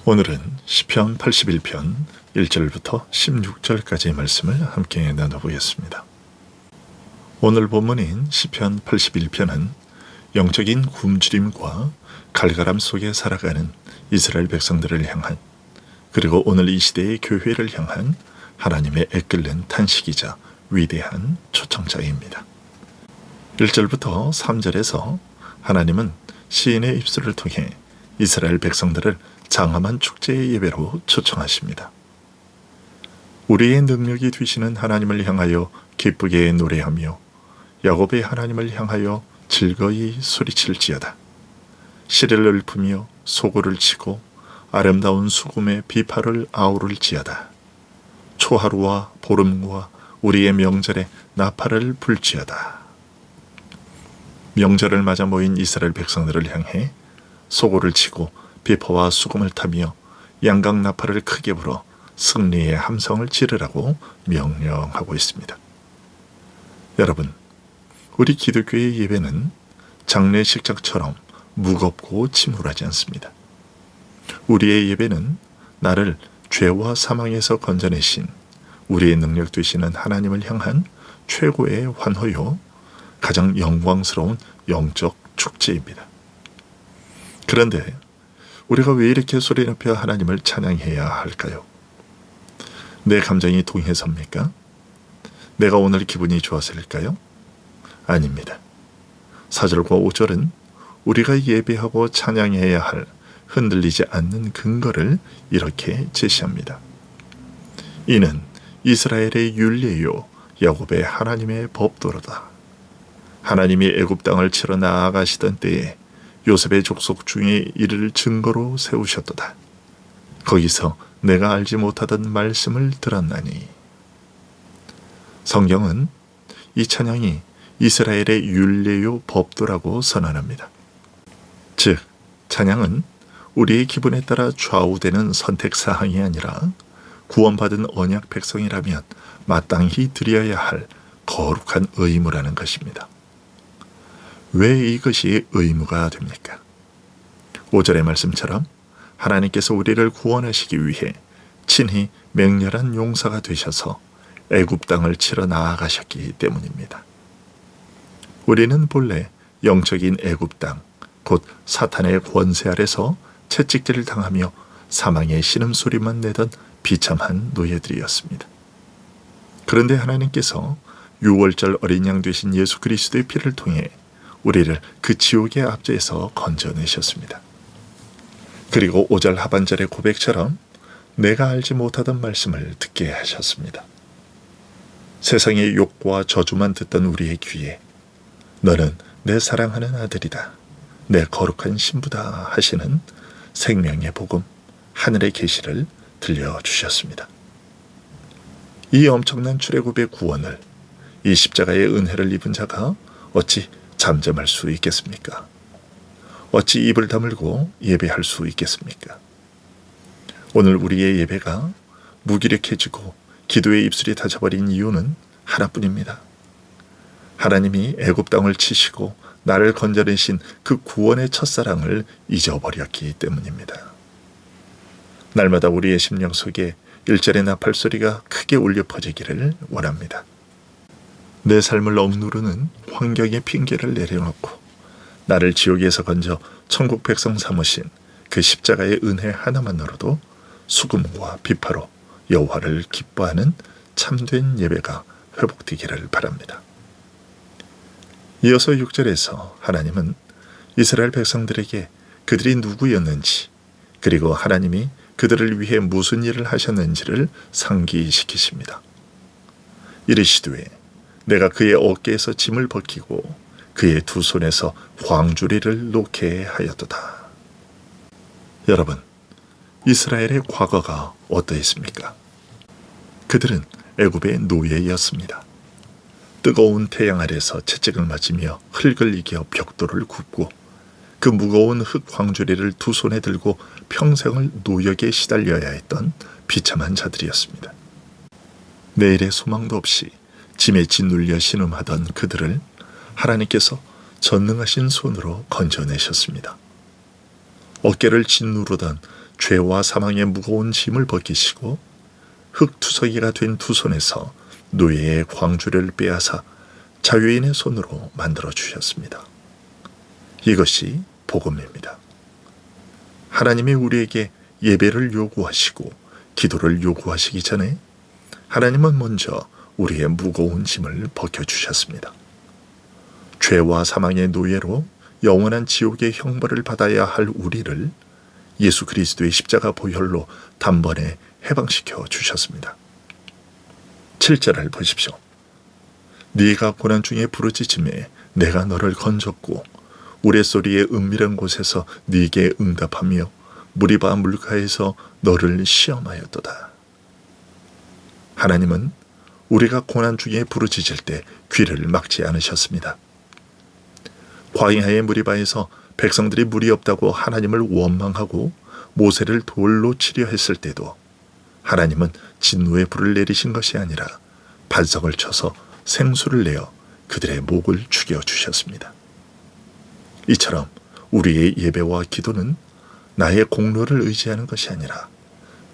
오늘은 시편 81편 1절부터 16절까지의 말씀을 함께 나눠보겠습니다. 오늘 본문인 시편 81편은 영적인 굶주림과 갈갈함 속에 살아가는 이스라엘 백성들을 향한, 그리고 오늘 이 시대의 교회를 향한 하나님의 애끓는 탄식이자 위대한 초청자입니다. 1절부터 3절에서 하나님은 시인의 입술을 통해 이스라엘 백성들을 장엄한 축제의 예배로 초청하십니다. 우리의 능력이 되시는 하나님을 향하여 기쁘게 노래하며 야곱의 하나님을 향하여 즐거이 소리칠지어다. 시를 읊으며 소고를 치고 아름다운 수금의 비파를 아우를지어다. 초하루와 보름과 우리의 명절에 나팔을 불지어다. 명절을 맞아 모인 이스라엘 백성들을 향해 소고를 치고 비파와 수금을 타며 양각 나팔을 크게 불어 승리의 함성을 지르라고 명령하고 있습니다. 여러분, 우리 기독교의 예배는 장례식장처럼 무겁고 침울하지 않습니다. 우리의 예배는 나를 죄와 사망에서 건져내신 우리의 능력 되시는 하나님을 향한 최고의 환호요, 가장 영광스러운 영적 축제입니다. 그런데 우리가 왜 이렇게 소리 높여 하나님을 찬양해야 할까요? 내 감정이 동해섭니까? 내가 오늘 기분이 좋았을까요? 아닙니다. 4절과 5절은 우리가 예배하고 찬양해야 할 흔들리지 않는 근거를 이렇게 제시합니다. 이는 이스라엘의 율례요 야곱의 하나님의 법도로다. 하나님이 애굽 땅을 치러 나아가시던 때에 요셉의 족속 중에 이를 증거로 세우셨도다. 거기서 내가 알지 못하던 말씀을 들었나니. 성경은 이 찬양이 이스라엘의 율례요 법도라고 선언합니다. 즉, 찬양은 우리의 기분에 따라 좌우되는 선택사항이 아니라 구원받은 언약 백성이라면 마땅히 드려야 할 거룩한 의무라는 것입니다. 왜 이것이 의무가 됩니까? 5절의 말씀처럼 하나님께서 우리를 구원하시기 위해 친히 맹렬한 용사가 되셔서 애굽 땅을 치러 나아가셨기 때문입니다. 우리는 본래 영적인 애굽 땅, 곧 사탄의 권세 아래서 채찍질을 당하며 사망의 신음소리만 내던 비참한 노예들이었습니다. 그런데 하나님께서 6월절 어린 양 되신 예수 그리스도의 피를 통해 우리를 그 지옥의 압제에서 건져내셨습니다. 그리고 5절 하반절의 고백처럼 내가 알지 못하던 말씀을 듣게 하셨습니다. 세상의 욕과 저주만 듣던 우리의 귀에 너는 내 사랑하는 아들이다, 내 거룩한 신부다 하시는 생명의 복음, 하늘의 계시를 들려주셨습니다. 이 엄청난 출애굽의 구원을, 이 십자가의 은혜를 입은 자가 어찌 잠잠할 수 있겠습니까? 어찌 입을 다물고 예배할 수 있겠습니까? 오늘 우리의 예배가 무기력해지고 기도의 입술이 닫혀버린 이유는 하나뿐입니다. 하나님이 애굽 땅을 치시고 나를 건져내신 그 구원의 첫사랑을 잊어버렸기 때문입니다. 날마다 우리의 심령 속에 1절의 나팔소리가 크게 울려 퍼지기를 원합니다. 내 삶을 억누르는 환경의 핑계를 내려놓고 나를 지옥에서 건져 천국 백성 삼으신 그 십자가의 은혜 하나만으로도 수금과 비파로 여호와를 기뻐하는 참된 예배가 회복되기를 바랍니다. 이어서 6절에서 하나님은 이스라엘 백성들에게 그들이 누구였는지, 그리고 하나님이 그들을 위해 무슨 일을 하셨는지를 상기시키십니다. 이르시되 내가 그의 어깨에서 짐을 벗기고 그의 두 손에서 광주리를 놓게 하였도다. 여러분, 이스라엘의 과거가 어떠했습니까? 그들은 애굽의 노예였습니다. 뜨거운 태양 아래서 채찍을 맞으며 흙을 이겨 벽돌을 굽고 그 무거운 흙 광주리를 두 손에 들고 평생을 노역에 시달려야 했던 비참한 자들이었습니다. 내일의 소망도 없이 짐에 짓눌려 신음하던 그들을 하나님께서 전능하신 손으로 건져내셨습니다. 어깨를 짓누르던 죄와 사망의 무거운 짐을 벗기시고 흙투성이가 된 두 손에서 노예의 광주를 빼앗아 자유인의 손으로 만들어 주셨습니다. 이것이 복음입니다. 하나님이 우리에게 예배를 요구하시고 기도를 요구하시기 전에 하나님은 먼저 우리의 무거운 짐을 벗겨주셨습니다. 죄와 사망의 노예로 영원한 지옥의 형벌을 받아야 할 우리를 예수 그리스도의 십자가 보혈로 단번에 해방시켜 주셨습니다. 7절을 보십시오. 네가 고난 중에 부르짖음에 내가 너를 건졌고 우레소리의 은밀한 곳에서 네게 응답하며 무리바 물가에서 너를 시험하였도다. 하나님은 우리가 고난 중에 부르짖을 때 귀를 막지 않으셨습니다. 광야의 무리바에서 백성들이 물이 없다고 하나님을 원망하고 모세를 돌로 치려 했을 때도 하나님은 진노의 불을 내리신 것이 아니라 반석을 쳐서 생수를 내어 그들의 목을 죽여주셨습니다. 이처럼 우리의 예배와 기도는 나의 공로를 의지하는 것이 아니라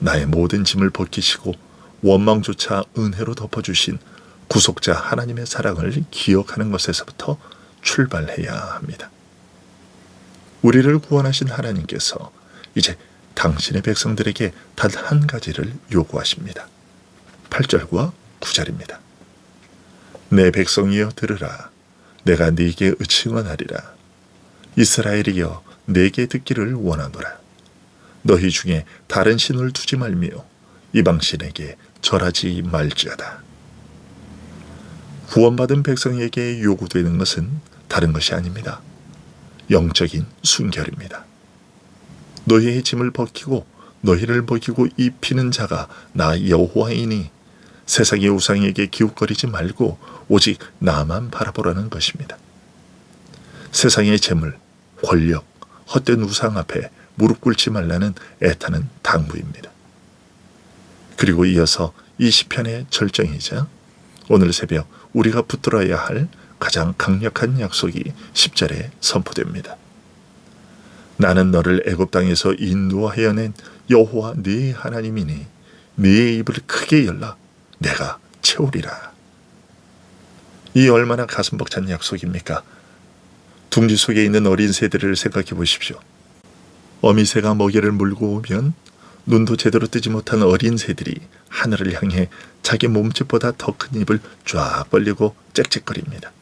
나의 모든 짐을 벗기시고 원망조차 은혜로 덮어주신 구속자 하나님의 사랑을 기억하는 것에서부터 출발해야 합니다. 우리를 구원하신 하나님께서 이제 당신의 백성들에게 단 한 가지를 요구하십니다. 8절과 9절입니다. 내 백성이여 들으라. 내가 네게 증언하리라. 이스라엘이여 내게 듣기를 원하노라. 너희 중에 다른 신을 두지 말며 이방신에게 절하지 말지어다. 구원받은 백성에게 요구되는 것은 다른 것이 아닙니다. 영적인 순결입니다. 너희의 짐을 벗기고 너희를 먹이고 입히는 자가 나 여호와이니 세상의 우상에게 기웃거리지 말고 오직 나만 바라보라는 것입니다. 세상의 재물, 권력, 헛된 우상 앞에 무릎 꿇지 말라는 애타는 당부입니다. 그리고 이어서 이 시편의 절정이자 오늘 새벽 우리가 붙들어야 할 가장 강력한 약속이 10절에 선포됩니다. 나는 너를 애굽 땅에서 인도하여 낸 여호와 네 하나님이니 네 입을 크게 열라 내가 채우리라. 이 얼마나 가슴 벅찬 약속입니까? 둥지 속에 있는 어린 새들을 생각해 보십시오. 어미새가 먹이를 물고 오면 눈도 제대로 뜨지 못한 어린 새들이 하늘을 향해 자기 몸집보다 더 큰 입을 쫙 벌리고 짹짹거립니다.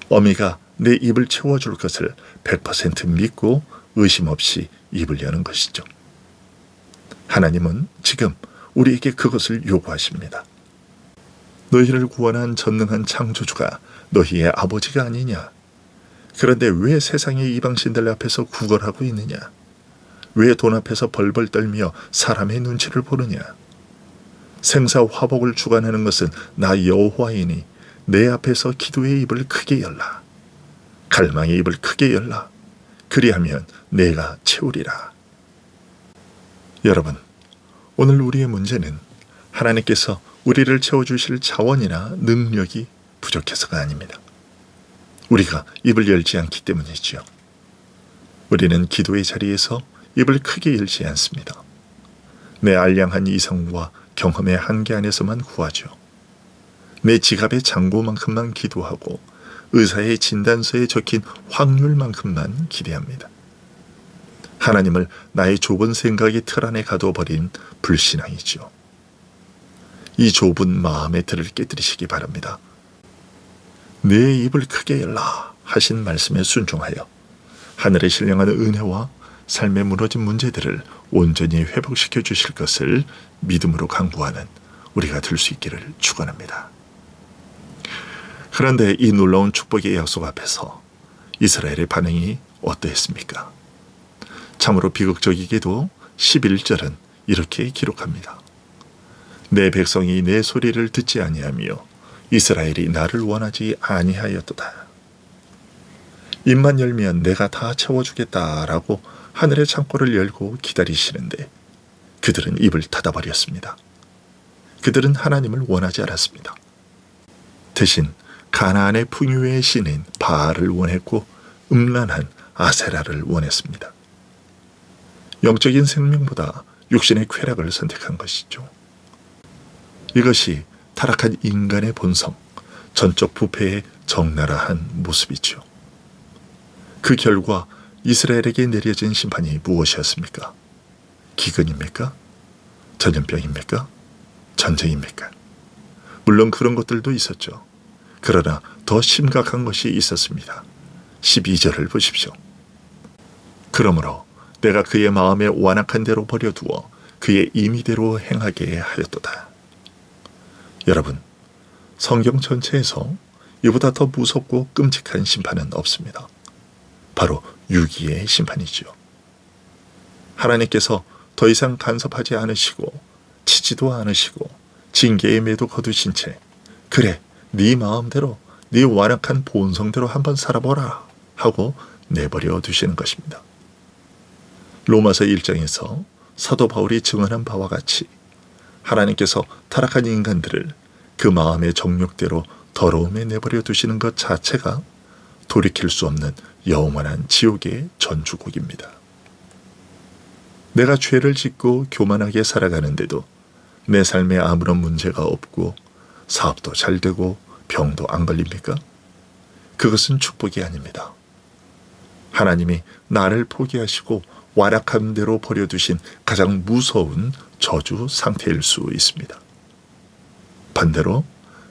어미가 내 입을 채워줄 것을 100% 믿고 의심 없이 입을 여는 것이죠. 하나님은 지금 우리에게 그것을 요구하십니다. 너희를 구원한 전능한 창조주가 너희의 아버지가 아니냐? 그런데 왜 세상의 이방신들 앞에서 구걸하고 있느냐? 왜 돈 앞에서 벌벌 떨며 사람의 눈치를 보느냐? 생사 화복을 주관하는 것은 나 여호와이니 내 앞에서 기도의 입을 크게 열라. 갈망의 입을 크게 열라. 그리하면 내가 채우리라. 여러분, 오늘 우리의 문제는 하나님께서 우리를 채워주실 자원이나 능력이 부족해서가 아닙니다. 우리가 입을 열지 않기 때문이지요. 우리는 기도의 자리에서 입을 크게 열지 않습니다. 내 알량한 이성과 경험의 한계 안에서만 구하죠. 내 지갑의 잔고만큼만 기도하고 의사의 진단서에 적힌 확률만큼만 기대합니다. 하나님을 나의 좁은 생각의 틀 안에 가둬버린 불신앙이죠. 이 좁은 마음의 틀을 깨뜨리시기 바랍니다. 내 입을 크게 열라 하신 말씀에 순종하여 하늘에 신령한 은혜와 삶에 무너진 문제들을 온전히 회복시켜 주실 것을 믿음으로 간구하는 우리가 될 수 있기를 축원합니다. 그런데 이 놀라운 축복의 약속 앞에서 이스라엘의 반응이 어떠했습니까? 참으로 비극적이게도 11절은 이렇게 기록합니다. 내 백성이 내 소리를 듣지 아니하며 이스라엘이 나를 원하지 아니하였도다. 입만 열면 내가 다 채워주겠다라고 하늘의 창고를 열고 기다리시는데 그들은 입을 닫아버렸습니다. 그들은 하나님을 원하지 않았습니다. 대신 가나안의 풍요의 신인 바알을 원했고 음란한 아세라를 원했습니다. 영적인 생명보다 육신의 쾌락을 선택한 것이죠. 이것이 타락한 인간의 본성, 전적 부패의 적나라한 모습이죠. 그 결과 이스라엘에게 내려진 심판이 무엇이었습니까? 기근입니까? 전염병입니까? 전쟁입니까? 물론 그런 것들도 있었죠. 그러나 더 심각한 것이 있었습니다. 12절을 보십시오. 그러므로 내가 그의 마음에 완악한 대로 버려두어 그의 임의대로 행하게 하였도다. 여러분, 성경 전체에서 이보다 더 무섭고 끔찍한 심판은 없습니다. 바로 유기의 심판이죠. 하나님께서 더 이상 간섭하지 않으시고 치지도 않으시고 징계의 매도 거두신 채 그래, 네 마음대로 네 완악한 본성대로 한번 살아보라 하고 내버려 두시는 것입니다. 로마서 1장에서 사도 바울이 증언한 바와 같이 하나님께서 타락한 인간들을 그 마음의 정욕대로 더러움에 내버려 두시는 것 자체가 돌이킬 수 없는 영원한 지옥의 전주곡입니다. 내가 죄를 짓고 교만하게 살아가는데도 내 삶에 아무런 문제가 없고 사업도 잘 되고 병도 안 걸립니까? 그것은 축복이 아닙니다. 하나님이 나를 포기하시고 완악한 대로 버려두신 가장 무서운 저주 상태일 수 있습니다. 반대로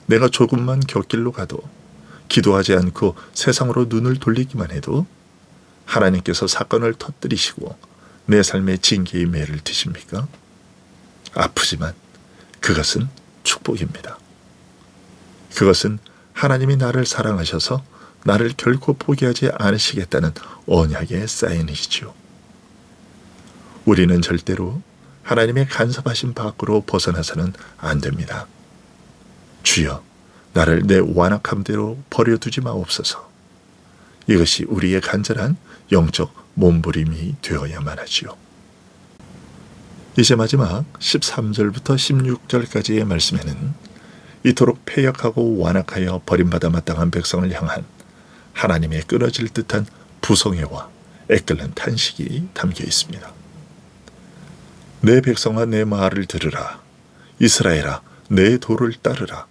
내가 조금만 곁길로 가도 기도하지 않고 세상으로 눈을 돌리기만 해도 하나님께서 사건을 터뜨리시고 내 삶의 징계의 매를 드십니까? 아프지만 그것은 축복입니다. 그것은 하나님이 나를 사랑하셔서 나를 결코 포기하지 않으시겠다는 언약의 사인이지요. 우리는 절대로 하나님의 간섭하심 밖으로 벗어나서는 안 됩니다. 주여, 나를 내 완악함대로 버려두지 마옵소서. 이것이 우리의 간절한 영적 몸부림이 되어야만 하지요. 이제 마지막 13절부터 16절까지의 말씀에는 이토록 패역하고 완악하여 버림받아 마땅한 백성을 향한 하나님의 끊어질 듯한 부성애와 애끓는 탄식이 담겨 있습니다. 내 백성아, 내 말을 들으라. 이스라엘아, 내 도를 따르라.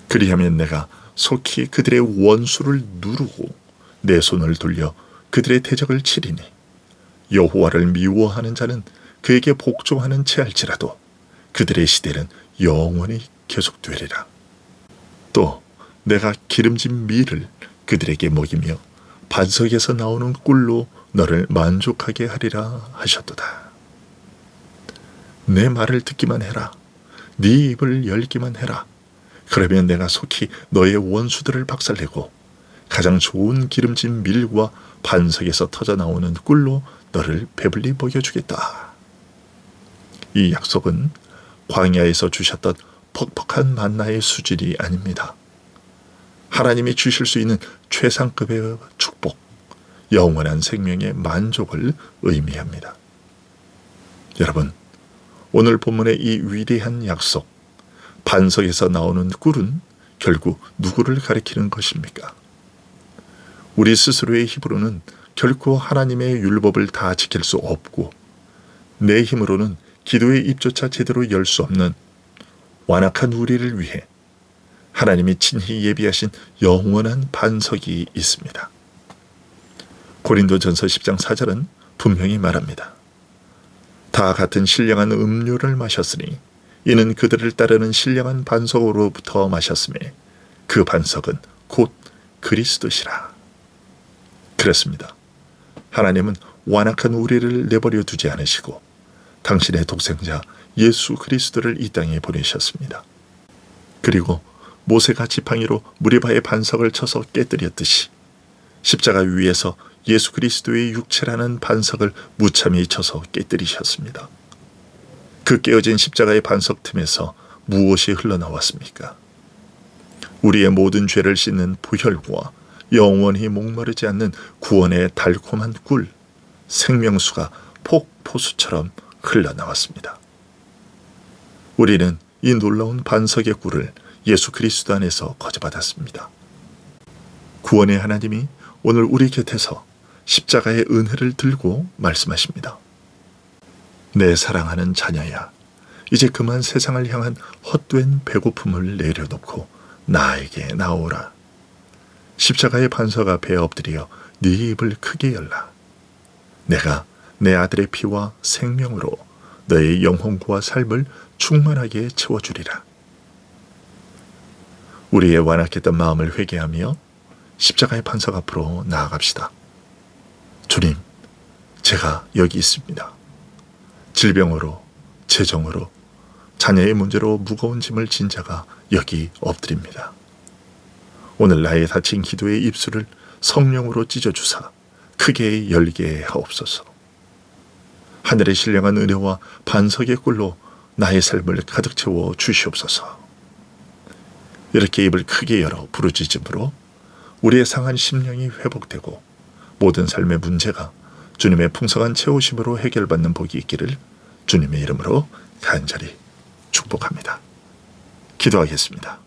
그리하면 내가 속히 그들의 원수를 누르고 내 손을 돌려 그들의 대적을 치리니 여호와를 미워하는 자는 그에게 복종하는 채 할지라도 그들의 시대는 영원히 계속되리라. 또 내가 기름진 밀을 그들에게 먹이며 반석에서 나오는 꿀로 너를 만족하게 하리라 하셨도다. 내 말을 듣기만 해라. 네 입을 열기만 해라. 그러면 내가 속히 너의 원수들을 박살내고 가장 좋은 기름진 밀과 반석에서 터져나오는 꿀로 너를 배불리 먹여주겠다. 이 약속은 광야에서 주셨던 퍽퍽한 만나의 수준이 아닙니다. 하나님이 주실 수 있는 최상급의 축복, 영원한 생명의 만족을 의미합니다. 여러분, 오늘 본문의 이 위대한 약속, 반석에서 나오는 꿀은 결국 누구를 가리키는 것입니까? 우리 스스로의 힘으로는 결코 하나님의 율법을 다 지킬 수 없고 내 힘으로는 기도의 입조차 제대로 열 수 없는 완악한 우리를 위해 하나님이 친히 예비하신 영원한 반석이 있습니다. 고린도전서 10장 4절은 분명히 말합니다. 다 같은 신령한 음료를 마셨으니 이는 그들을 따르는 신령한 반석으로부터 마셨음에 그 반석은 곧 그리스도시라. 그렇습니다. 하나님은 완악한 우리를 내버려 두지 않으시고 당신의 독생자 예수 그리스도를 이 땅에 보내셨습니다. 그리고 모세가 지팡이로 무리바의 반석을 쳐서 깨뜨렸듯이 십자가 위에서 예수 그리스도의 육체라는 반석을 무참히 쳐서 깨뜨리셨습니다. 그 깨어진 십자가의 반석 틈에서 무엇이 흘러나왔습니까? 우리의 모든 죄를 씻는 보혈과 영원히 목마르지 않는 구원의 달콤한 꿀, 생명수가 폭포수처럼 흘러나왔습니다. 우리는 이 놀라운 반석의 꿀을 예수 그리스도 안에서 거저받았습니다. 구원의 하나님이 오늘 우리 곁에서 십자가의 은혜를 들고 말씀하십니다. 내 사랑하는 자녀야, 이제 그만 세상을 향한 헛된 배고픔을 내려놓고 나에게 나오라. 십자가의 반석 앞에 엎드려 네 입을 크게 열라. 내가 내 아들의 피와 생명으로 너의 영혼과 삶을 충만하게 채워주리라. 우리의 완악했던 마음을 회개하며 십자가의 반석 앞으로 나아갑시다. 주님, 제가 여기 있습니다. 질병으로, 재정으로, 자녀의 문제로 무거운 짐을 진 자가 여기 엎드립니다. 오늘 나의 다친 기도의 입술을 성령으로 찢어주사 크게 열게 하옵소서. 하늘의 신령한 은혜와 반석의 꿀로 나의 삶을 가득 채워 주시옵소서. 이렇게 입을 크게 열어 부르짖음으로 우리의 상한 심령이 회복되고 모든 삶의 문제가 주님의 풍성한 채우심으로 해결받는 복이 있기를 주님의 이름으로 간절히 축복합니다. 기도하겠습니다.